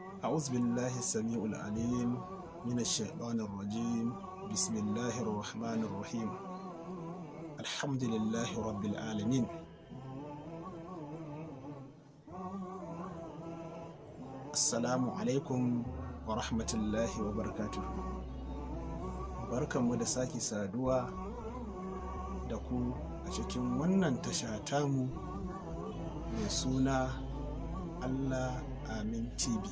أعوذ بالله السميع العليم من الشيطان الرجيم. بسم الله الرحمن الرحيم. الحمد لله رب العالمين. السلام عليكم ورحمة الله وبركاته. Barkanmu da sake saduwa da ku a cikin wannan tasha tamu mai suna Allah Amin TV.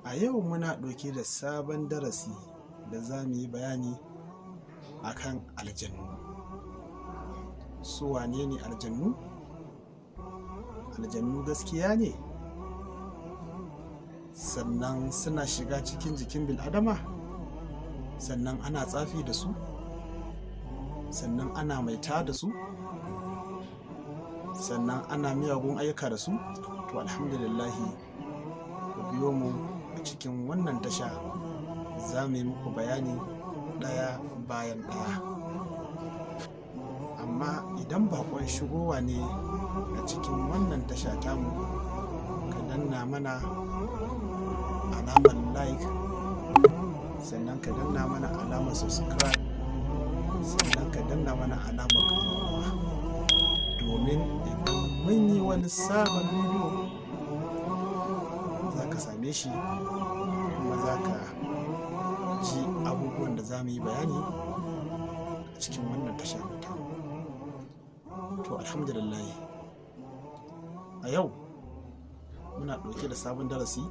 A yau muna ɗauke da sabon darasi da za mu yi bayani akan aljannu. Su wane ne aljannu? Aljannu gaskiya ne? Sannan suna shiga cikin jikin bil'adama? Sannan ana tsafi da su? Sannan ana maita da su? Sannan ana miyagun ayyuka da su? To alhamdulillahi, ku biyo mu a cikin wannan tasha, za mu yi muku bayani ɗaya bayan ɗaya. Amma idan baƙon shigowa ne a cikin wannan tasha tamu, ka danna mana alamar like, sannan ka danna mana alamar subscribe, sannan ka danna mana alamar ƙararrawa, domin idan mun yi wani sabon bidiyo za ka same shi kuma za ka ji abubuwan da za mu yi bayani a cikin wannan tasha tamu. To alhamdulillah, a yau muna ɗauke da sabon darasi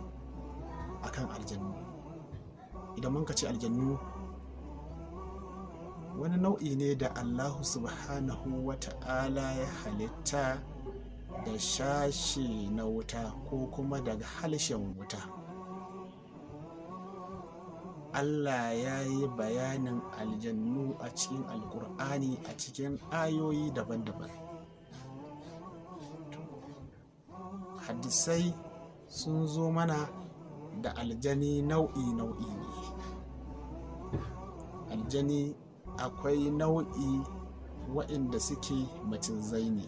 akan aljannu. Idan mun ka ce aljannu, wani nau'i ne da Allahu subhanahu wa ta'ala ya halitta da shashe na wuta ko kuma daga halshen wuta. Allah ya yi bayanin aljannu a cikin alkur'ani a cikin ayoyi daban-daban. Hadisai sun zo mana da aljani nau'i-nau'i ne. Aljani akwai nau'i waɗanda suke macizai ne,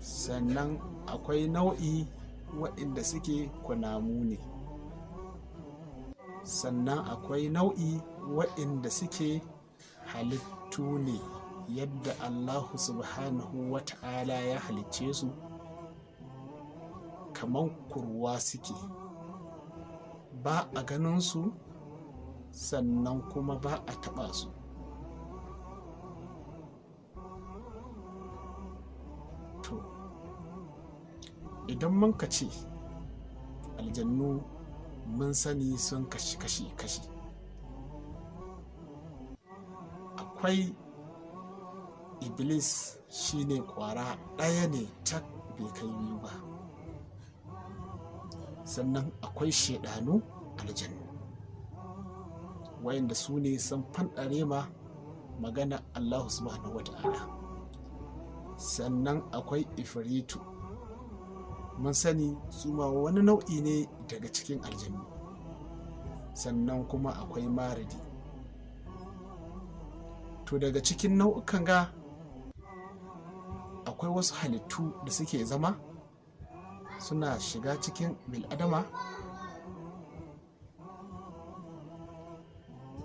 sannan akwai nau'i waɗanda suke kunamu ne, sannan akwai nau'i waɗanda suke halittu ne yadda Allahu subhanahu wa ta'ala ya halicce su, kamar kurwa suke, ba a ganin su sannan kuma ba a taɓa su. To idan mun ka ce aljannu, mun sani sun kashi. Akwai iblis, shine kwara ɗaya ne tak, bai kai biyu ba. Sannan akwai shedanu aljannu, wayanda su ne sun fanɗare ma magana Allah subhanahu wa ta'ala. Sannan akwai ifritu, mun sani su ma wani nau'i ne daga cikin aljannu. Sannan kuma akwai maridi. To daga cikin nau'ukan ga akwai wasu halittu da suke zama suna shiga cikin bil'adama.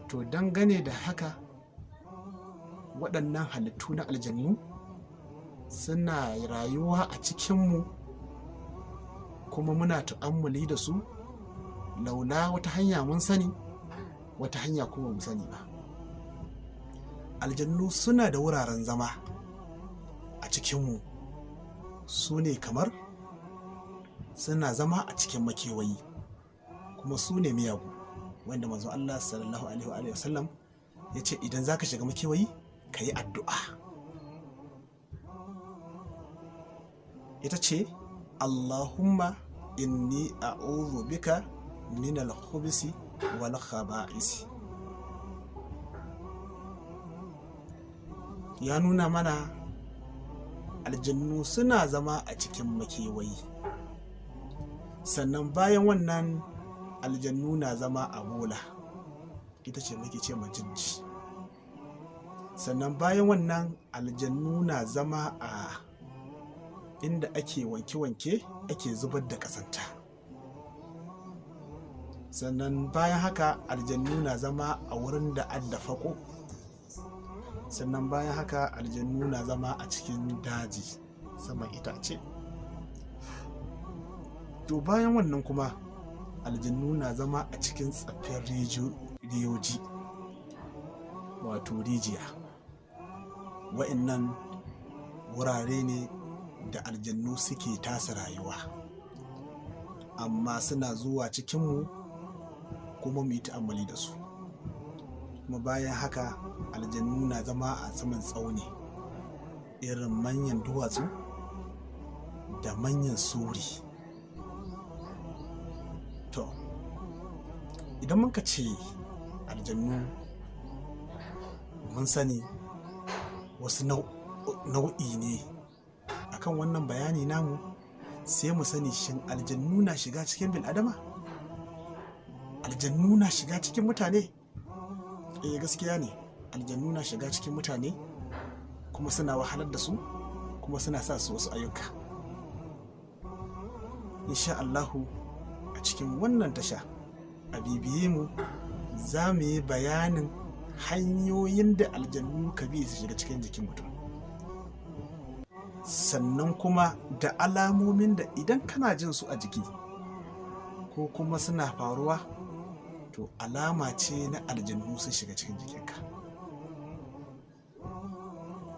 To dangane da haka, waɗannan halittu na aljannu suna rayuwa a cikinmu kuma muna ta'ammuli da su, laula wata hanya mun sani, wata hanya kuma mu sani ba. Aljannu suna da wuraren zama a cikinmu, su ne kamar suna zama a cikin makewayi, kuma su ne miyagu, wanda manzo Allah sallallahu alaihi wa sallam ya ce idan za ka shiga makewayi ka yi addu'a. Ita ce Allahumma inni a'udhu bika min al-khubusi wal khaba'isi. Ya nuna mana aljannu suna zama a cikin makewayi. Sannan bayan wannan aljannu na zama a bola, ita ce muke ce majijji. Sannan bayan wannan aljannu na zama a inda ake wanke-wanke ake zubar da ƙazanta. Sannan bayan haka aljannu na zama a wurin da adda fako. Sannan bayan haka aljannu na zama a cikin daji saman itace. To bayan wannan kuma aljannu na zama a cikin tsaffin riyoji, wato rijiya. Wa'innan wurare ne da aljannu suke tasa rayuwa, amma suna zuwa cikinmu kuma mu yi ta'ammali da su. Kuma bayan haka aljannu na zama a saman tsauni, irin manyan duwatsu da manyan suri. To idan muka ce aljannu, mun sani wasu nau'i ne. Akan wannan bayani namu sai mu sani, shin aljannu na shiga cikin bil'adama? Aljannu na shiga cikin mutane? Gaskiya ne, aljannu na shiga cikin mutane kuma suna wahalar da su, kuma suna sa su wasu ayyuka. Insha Allahu a cikin wannan tasha a bibiye mu, za mu yi bayanin hanyoyin da aljannu ka bi su shiga cikin jikin mutum, sannan kuma da alamomin da idan kana jin su a jiki ko kuma suna faruwa, to alama ce na aljannu sun shiga cikin jikinka,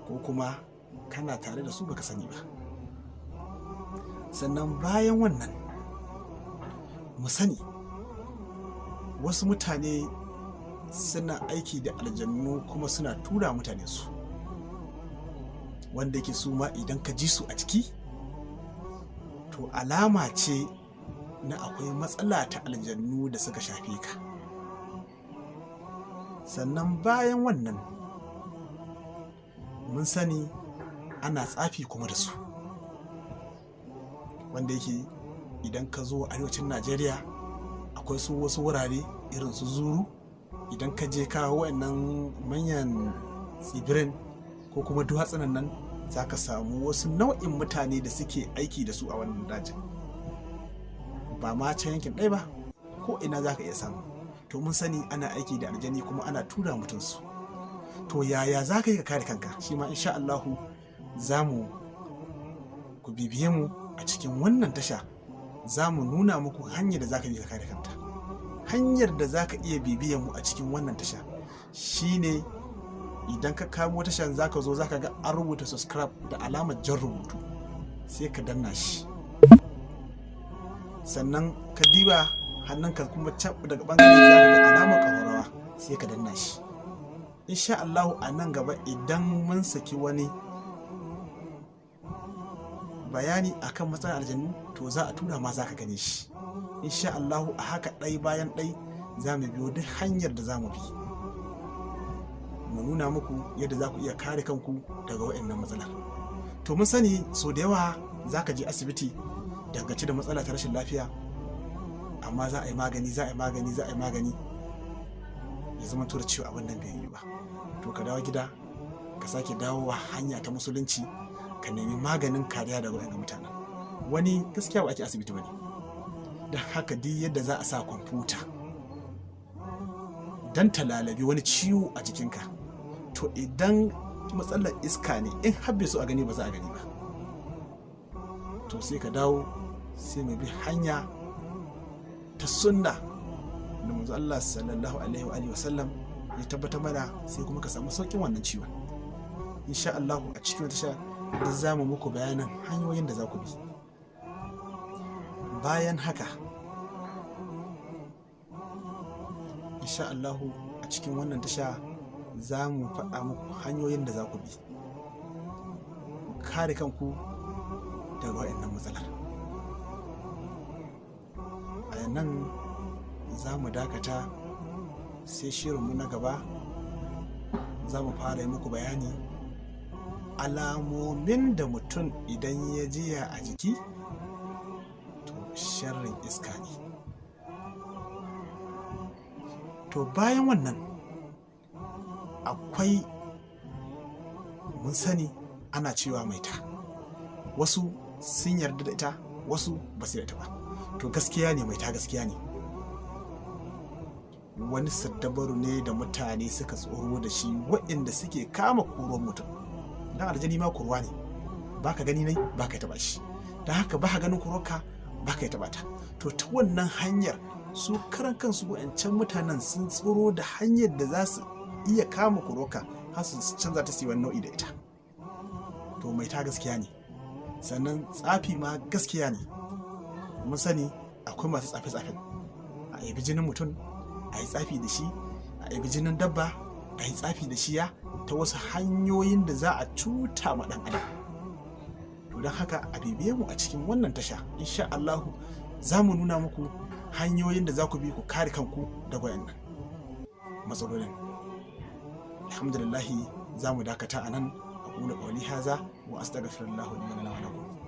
ko kuma kana tare da su baka sani ba. Sannan bayan wannan mu sani, wasu mutane suna aiki da aljannu kuma suna tura mutane su, wanda yake su ma idan ka ji su a jiki, to alama ce na akwai matsala ta aljannu da suka shafe ka. Sannan bayan wannan mun sani ana tsafi kuma da su, wanda yake idan ka zo arewacin Najeriya akwai su wasu wurare irin su Zuru. Idan ka je ka wa'annan manyan tsibirin ko kuma duwatsunan nan, za ka samu wasu nau'in mutane da suke aiki da su a wannan dajin. Ba ma can yankin ɗaya ba, ko ina za ka iya samu. To mun sani ana aiki da aljani kuma ana tura mutum su. To yaya za ka yi ka kare kanka? Shi ma insha Allahu za mu ku bibiye mu a cikin wannan tasha, za mu nuna muku hanyar da za ka bi ka kare kanta. Hanyar da za ka iya bibiyan mu a cikin wannan tasha shine, idan ka kamo tashan za ka zo za ka ga an rubuta subscribe da alamar jan rubutu, sai ka danna shi. Sannan ka diba hannunka kuma daga bangare za ka ga alamar ƙararrawa, sai ka danna shi. Insha Allahu a nan gaba idan mun saki wani bayani akan matsalar aljannu, to za a tura ma za ka gane shi. Insha Allahu a haka ɗai bayan ɗai za mu biyo duk hanyar da za mu bi, mu nuna muku yadda za ku iya kare kanku daga waɗannan matsalar. To mun sani so da yawa za ka je asibiti dangance da matsala ta rashin lafiya, amma za a yi magani ya zama tura cewa abin nan bai yi ba. To ka dawo gida, ka sake dawowa hanya ta musulunci, ka nemi maganin kariya daga waɗannan mutanen. Wani gaskiya ba ake asibiti bane, don haka duk yadda za a sa kwamfuta don ta lalabi wani ciwo a jikinka, to idan matsalar iska ne, in habbe su a gani ba za a gani ba. To sai ka dawo, sai mu bi hanya ta sunna da manzo Allah sallallahu alaihi wa sallam ya tabbatar mana, sai kuma ka samu saukin wannan ciwon. Insha Allah a cikin tasha da za mu muku bayanan hanyoyin da za ku bi. Bayan haka insha Allah a cikin wannan tasha za mu faɗa muku hanyoyin da za ku bi ku kare kanku daga waɗannan matsalar. A nan za mu dakata, sai shirinmu na gaba za mu fara yi muku bayani alamomin da mutum idan ya jiya a jiki, to sharrin iska ne. To bayan wannan akwai, mun sani ana cewa maita, wasu sun yarda da ita, wasu ba su yarda ba. To gaskiya ne maita, gaskiya ne wani saddabaru ne da mutane suka tsoro da shi, waɗanda suke kama koron mutum. Dan aljani ma kurwa ne, baka gani nai baka taba shi, dan haka baka ganin kurwarka baka taba ta. To ta wannan hanyar su karan kansu wayancan mutanen sun tsoro da hanyar da za su iya kama kurwarka har su canza ta su wani nau'i da ita. To mai ta gaskiya ne, sannan tsafi ma gaskiya ne. Mun sani akwai masu tsafe-tsafen, a yabi jinin mutum a yi tsafi da shi, a yabi jinin dabba a yi tsafi da shi, ya ta wasu hanyoyin da za a cuta ma ɗan adam. To don haka a bibiye mu a cikin wannan tasha, insha Allahu za mu nuna muku hanyoyin da za ku bi ku kare kanku da wayannan matsalolin. Alhamdulillah, za mu dakata a nan. أقول قولي هذا وأستغفر الله لي ولكم.